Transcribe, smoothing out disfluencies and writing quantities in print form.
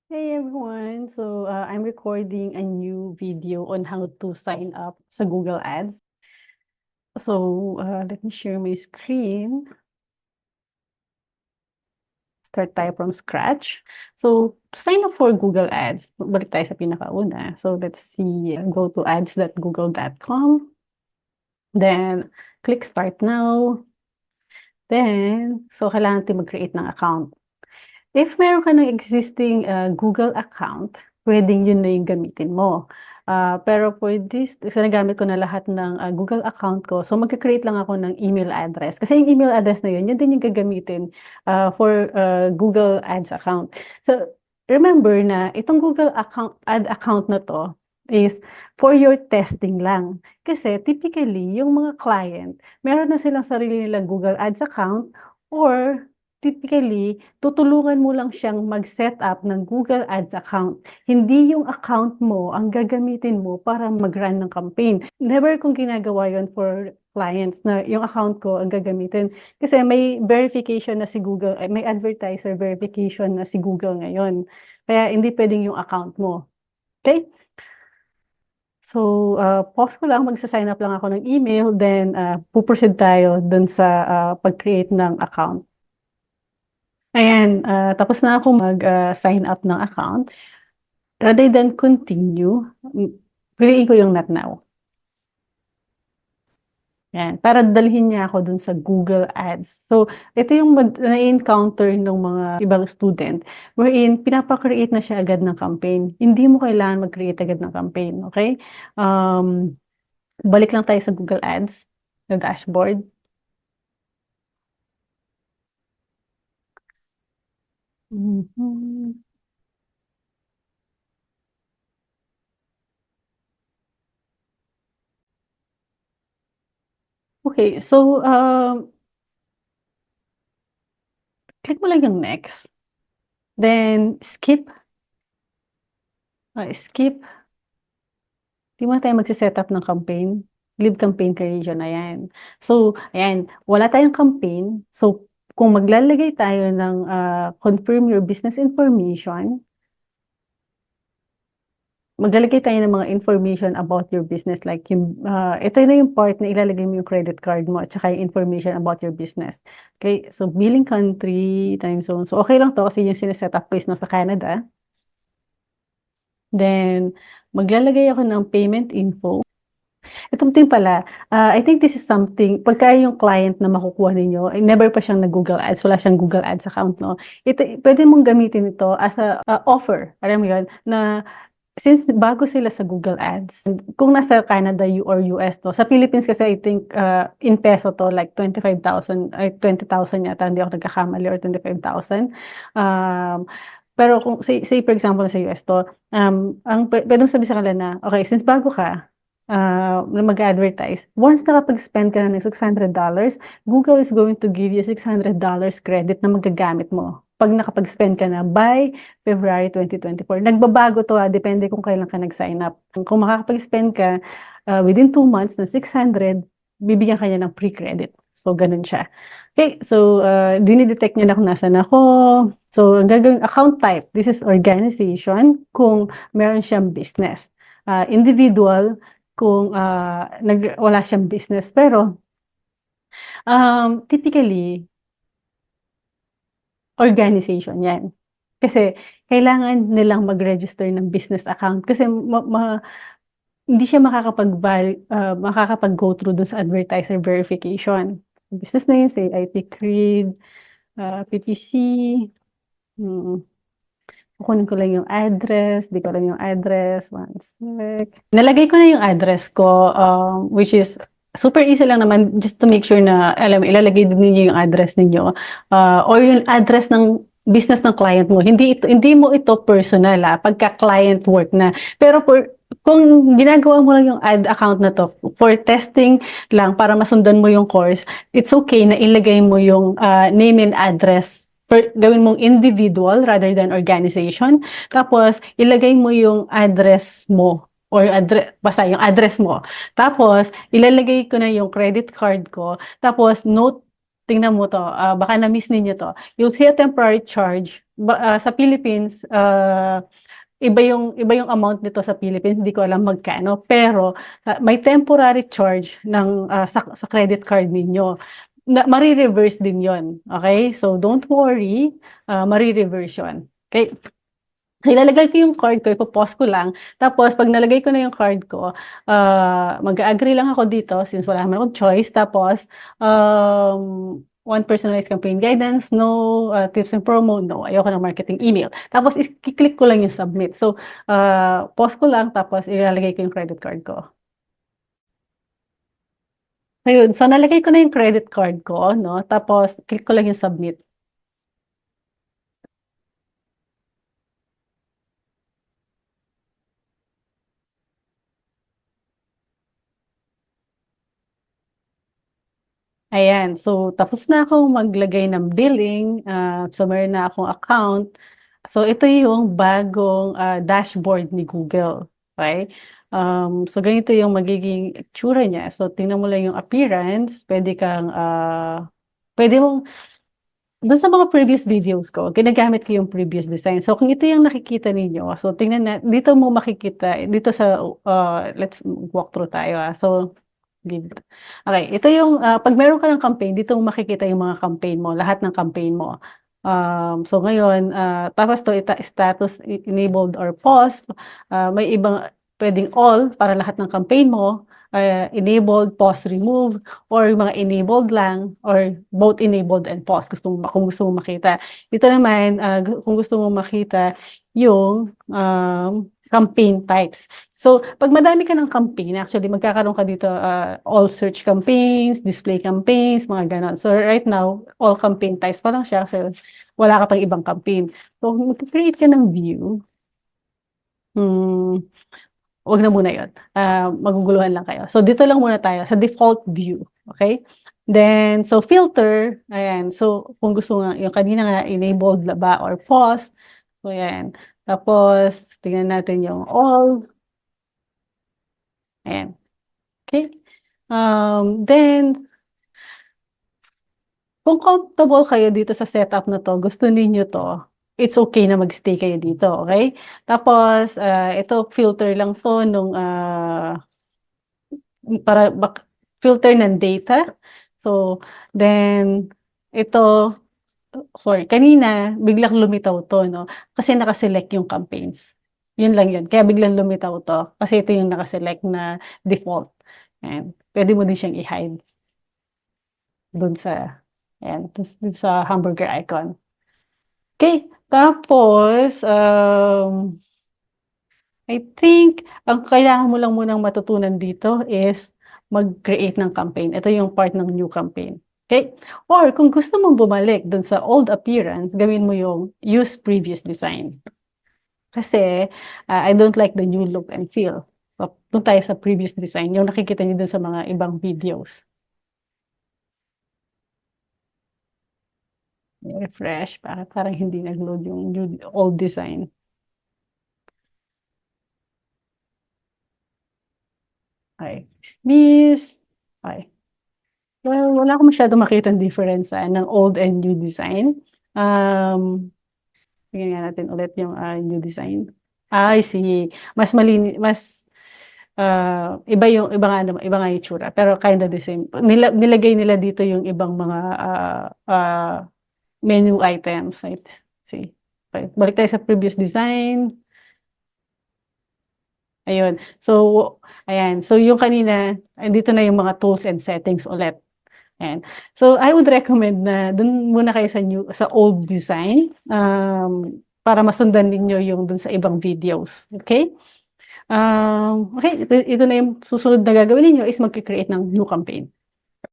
Hey everyone! I'm recording a new video on how to sign up sa Google Ads. Let me share my screen. Start tayo from scratch. To sign up for Google Ads, balik tayo sa pinakauna. Let's see, go to ads.google.com. Then, click Start Now. Kailangan natin mag-create ng account. If meron ka ng existing Google account, pwedeng yun na yung gamitin mo. Pero for this, kasi nagamit ko na lahat ng Google account ko, so magka-create lang ako ng email address. Kasi yung email address na yun din yung gagamitin for Google Ads account. So, remember na itong Google ad account na to is for your testing lang. Kasi typically, yung mga client, meron na silang sarili nilang Google Ads account or typically, tutulungan mo lang siyang mag-set up ng Google Ads account. Hindi yung account mo ang gagamitin mo para mag-run ng campaign. Never kong ginagawa yon for clients na yung account ko ang gagamitin. Kasi may verification na si Google, may advertiser verification na si Google ngayon. Kaya hindi pwedeng yung account mo. Okay? Pause ko lang, magsa-sign up lang ako ng email, then puproceed tayo dun sa pag-create ng account. Ayan, tapos na ako mag-sign up ng account. Rather than continue, piliin ko yung not now. Ayan, para dalhin niya ako dun sa Google Ads. So, ito yung na-encounter ng mga ibang student wherein pinapa-create na siya agad ng campaign. Hindi mo kailangan mag-create agad ng campaign, okay? Balik lang tayo sa Google Ads, sa dashboard. Mhm. Okay, click mo lang yung next. Then, skip. Skip. Di mo na tayo magsiset up ng campaign. Leave campaign creation na yan. So, ayan, wala tayong campaign. So, kung maglalagay tayo ng confirm your business information, maglalagay tayo ng mga information about your business. Like, ito na yung part na ilalagay mo yung credit card mo at saka yung information about your business. Okay, so billing country, time zone. So, okay lang to kasi yung sineset up ko is nasa Canada. Then, maglalagay ako ng payment info. Itong thing pala, I think this is something, pagka yung client na makukuha ninyo, never pa siyang nag-Google Ads, wala siyang Google Ads account, no? Pwede mong gamitin ito as a offer, alam mo yun, na since bago sila sa Google Ads, kung nasa Canada or US to, sa Philippines kasi I think in peso to, like 25,000, 20,000 yata, hindi ako nagkakamali, or 25,000. Pero kung, say for example sa US to, pwede mo sabihin sa kanila na, okay, since bago ka, na mag-advertise, once nakapag-spend ka na ng $600, Google is going to give you $600 credit na magagamit mo pag nakapag-spend ka na by February 2024. Nagbabago to depende kung kailan ka nag-sign up. Kung makakapag-spend ka within 2 months na 600, bibigyan ka niya ng free credit. So, ganun siya. Okay, so dinidetect niya na kung nasan ako. So, ang gagawin, account type, this is organization kung meron siyang business. Individual, kung wala siyang business. Pero, typically, organization yan. Kasi, kailangan nilang mag-register ng business account. Kasi, hindi siya makakapag-go through dun sa advertiser verification. Business name, say, IP Creed, PPC, kukunin ko lang yung address, di ko lang yung address, one sec. Nalagay ko na yung address ko, which is super easy lang naman, just to make sure na, ilalagay din niyo yung address ninyo, or yung address ng business ng client mo. Hindi mo ito personal, pagka client work na. Pero kung ginagawa mo lang yung ad account na to for testing lang, para masundan mo yung course, it's okay na ilagay mo yung name and address. Gawin mong individual rather than organization. Tapos, ilagay mo yung address mo or basta yung address mo. Tapos, ilalagay ko na yung credit card ko. Tapos, note, tingnan mo to, baka na-miss ninyo to. You'll see a temporary charge sa Philippines, iba yung amount nito sa Philippines, hindi ko alam magkano, pero may temporary charge ng sa credit card ninyo. Mare-reverse din 'yon. Okay? So don't worry, mare-reverse 'yon. Okay? Ilalagay ko yung card ko, ipo-pause ko lang. Tapos pag nalagay ko na yung card ko, mag-a-agree lang ako dito since wala naman akong choice. Tapos, one personalized campaign guidance, no tips and promo, no, ayoko ng marketing email. Tapos i-click ko lang yung submit. So, pause ko lang tapos ilalagay ko yung credit card ko. Ayun, so nalagay ko na yung credit card ko, no? Tapos click ko lang yung submit. Ayan, so tapos na akong maglagay ng billing, so meron na akong account. So ito yung bagong dashboard ni Google. Okay? So ganito yung magiging itsura niya. So tingnan mo lang yung appearance, pwede mong, doon sa mga previous videos ko, ginagamit ko yung previous design. So kung ito yung nakikita ninyo, so tingnan na, dito mo makikita, dito sa, let's walk through tayo. So, okay, ito yung, pag meron ka ng campaign, dito mo makikita yung mga campaign mo, lahat ng campaign mo. So ngayon, tapos to status enabled or paused, may ibang pwedeng all para lahat ng campaign mo, enabled, pause, remove, or mga enabled lang, or both enabled and pause, kung gusto mo makita. Dito naman, kung gusto mo makita yung campaign types. So, pag madami ka ng campaign, actually, magkakaroon ka dito, all search campaigns, display campaigns, mga ganon. So, right now, all campaign types pa lang siya kasi wala ka pang ibang campaign. So, mag-create ka ng view. Wag na muna yun. Maguguluhan lang kayo. So, dito lang muna tayo sa default view. Okay? Then, so filter, ayan. So, kung gusto nga, yung kanina nga, enabled ba or pause. So, ayan. Tapos, tingnan natin yung all. Ayan. Okay? Then, kung comfortable kayo dito sa setup na to, gusto ninyo to, it's okay na mag-stay kayo dito, okay? Tapos, ito filter lang to nung para filter ng data. So, then, ito, sorry, kanina, biglang lumitaw to, no? Kasi nakaselect yung campaigns. Yun lang yun. Kaya biglang lumitaw to. Kasi ito yung nakaselect na default. And pwede mo din siyang i-hide dun sa, ayan, dun sa hamburger icon. Okay, tapos, I think, ang kailangan mo lang munang matutunan dito is mag-create ng campaign. Ito yung part ng new campaign. Okay? Or kung gusto mong bumalik dun sa old appearance, gawin mo yung use previous design. Kasi, I don't like the new look and feel. So, dun tayo sa previous design, yung nakikita niyo dun sa mga ibang videos. Refresh, parang hindi nag-load yung old design. Okay, dismiss. Okay. Well, wala akong masyadong makitang difference ng old and new design. Tingnan nga natin ulit yung new design. I see. Mas iba nga yung itsura, pero kind of the same. Nilagay nila dito yung ibang mga menu items. Right? See. Okay. Balik tayo sa previous design. Ayun. So, ayan. So, yung kanina, dito na yung mga tools and settings ulit. Ayan. So, I would recommend na dun muna kayo sa old design para masundan ninyo yung dun sa ibang videos. Okay? Okay, ito na yung susunod na gagawin ninyo is mag-create ng new campaign.